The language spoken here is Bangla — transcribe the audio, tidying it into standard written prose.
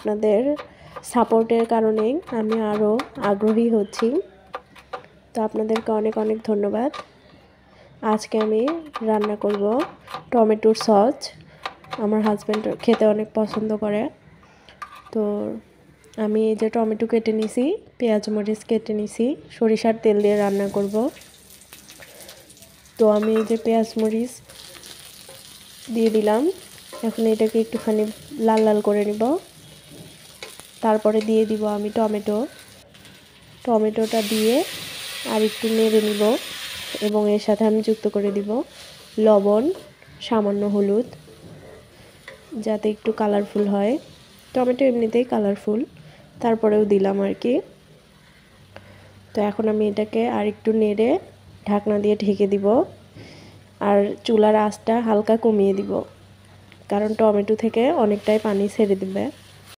আপনাদের সাপোর্টের কারণেই আমি আরও আগ্রহী হচ্ছি। তো আপনাদেরকে অনেক অনেক ধন্যবাদ। আজকে আমি রান্না করব টমেটোর সস। আমার হাজব্যান্ড খেতে অনেক পছন্দ করে। তো আমি এই যে টমেটো কেটে নিছি, পেঁয়াজ মরিচ কেটে নিছি, সরিষার তেল দিয়ে রান্না করব। তো আমি এই যে পেঁয়াজ মরিচ দিয়ে দিলাম। এখন এটাকে একটুখানি লাল লাল করে নিব। তারপরে দিয়ে দিব আমি টমেটোটা দিয়ে আর একটু নেড়ে নিব এবং এর সাথে আমি যুক্ত করে দিব লবণ, সামান্য হলুদ, যাতে একটু কালারফুল হয়। টমেটো এমনিতেই কালারফুল, তারপরেও দিলাম আর কি। তো এখন আমি এটাকে আর একটু নেড়ে ঢাকনা দিয়ে ঢেকে দিব আর চুলার আঁচটা হালকা কমিয়ে দিব, কারণ টমেটো থেকে অনেকটাই পানি ছেড়ে দিবে।